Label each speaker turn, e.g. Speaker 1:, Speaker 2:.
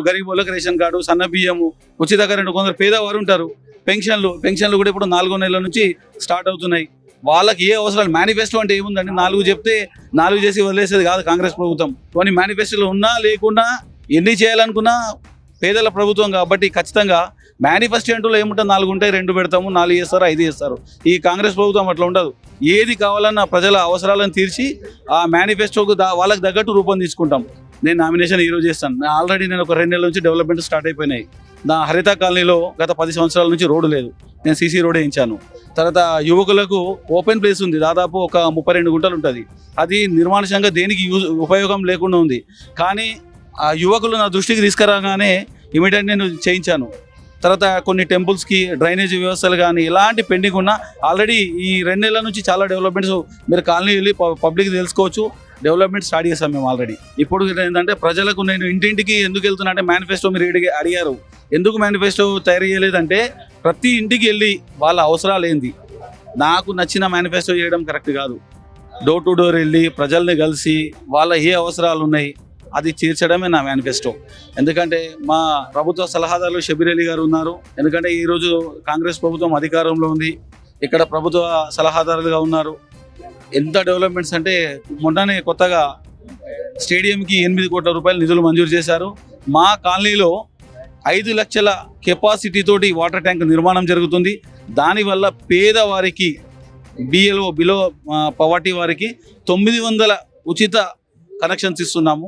Speaker 1: గరీబ్ వాళ్ళకి ration card, సన్న బియ్యము, ఉచిత కరెంటు, కొందరు పేదవారు ఉంటారు, పెన్షన్లు కూడా ఇప్పుడు 4 నెలల నుంచి స్టార్ట్ అవుతున్నాయి. వాళ్ళకి ఏ అవసరాలు, మేనిఫెస్టో అంటే ఏముందండి, 4 చెప్తే 4 చేసి వదిలేసేది కాదు కాంగ్రెస్ ప్రభుత్వం. కొన్ని మేనిఫెస్టోలు ఉన్నా లేకున్నా ఎన్ని చేయాలనుకున్నా పేదల ప్రభుత్వం కాబట్టి ఖచ్చితంగా మేనిఫెస్టోలో ఏముంటుంది, 4 ఉంటాయి, 2 పెడతాము, 4 చేస్తారు, 5 చేస్తారు. ఈ కాంగ్రెస్ ప్రభుత్వం అట్లా ఉండదు. ఏది కావాలన్నా ప్రజల అవసరాలను తీర్చి ఆ మేనిఫెస్టోకు వాళ్ళకి తగ్గట్టు రూపొందించుకుంటాం. నేను నామినేషన్ ఈరోజు చేస్తాను. ఆల్రెడీ నేను ఒక 2 నెలల నుంచి డెవలప్మెంట్ స్టార్ట్ అయిపోయినాయి. నా హరిత కాలనీలో గత 10 సంవత్సరాల నుంచి రోడ్డు లేదు, నేను సీసీ రోడ్ వేయించాను. తర్వాత యువకులకు ఓపెన్ ప్లేస్ ఉంది, దాదాపు ఒక 32 గుంటలు ఉంటుంది. అది నిర్మానుషంగా దేనికి ఉపయోగం లేకుండా ఉంది. కానీ ఆ యువకులు నా దృష్టికి తీసుకురాగానే ఇమీడియట్ నేను చేయించాను. తర్వాత కొన్ని టెంపుల్స్కి డ్రైనేజ్ వ్యవస్థలు కానీ ఇలాంటి పెండింగ్ ఉన్నా ఆల్రెడీ ఈ 2 నెలల నుంచి చాలా డెవలప్మెంట్స్ మీరు కాలనీ వెళ్ళి పబ్లిక్ తెలుసుకోవచ్చు. డెవలప్మెంట్ స్టార్ట్ చేస్తాం మేము ఆల్రెడీ. ఇప్పుడు ఏంటంటే ప్రజలకు నేను ఇంటింటికి ఎందుకు వెళ్తున్నా అంటే, మేనిఫెస్టో మీరు అడిగారు ఎందుకు మేనిఫెస్టో తయారు చేయలేదంటే, ప్రతి ఇంటికి వెళ్ళి వాళ్ళ అవసరాలు ఏంది, నాకు నచ్చిన మేనిఫెస్టో చేయడం కరెక్ట్ కాదు. డోర్ టు డోర్ వెళ్ళి ప్రజల్ని కలిసి వాళ్ళ ఏ అవసరాలు ఉన్నాయి అది తీర్చడమే నా మేనిఫెస్టో. ఎందుకంటే మా ప్రభుత్వ సలహాదారులు షబీర్ అలీ గారు ఉన్నారు. ఎందుకంటే ఈరోజు కాంగ్రెస్ ప్రభుత్వం అధికారంలో ఉంది, ఇక్కడ ప్రభుత్వ సలహాదారులుగా ఉన్నారు. ఎంత డెవలప్మెంట్స్ అంటే, మొన్ననే కొత్తగా స్టేడియంకి 8 కోట్ల రూపాయలు నిధులు మంజూరు చేశారు. మా కాలనీలో 5 లక్షల కెపాసిటీ తోటి వాటర్ ట్యాంక్ నిర్మాణం జరుగుతుంది. దానివల్ల పేదవారికి, బిలో పవర్టీ వారికి 900 ఉచిత కనెక్షన్స్ ఇస్తున్నాము.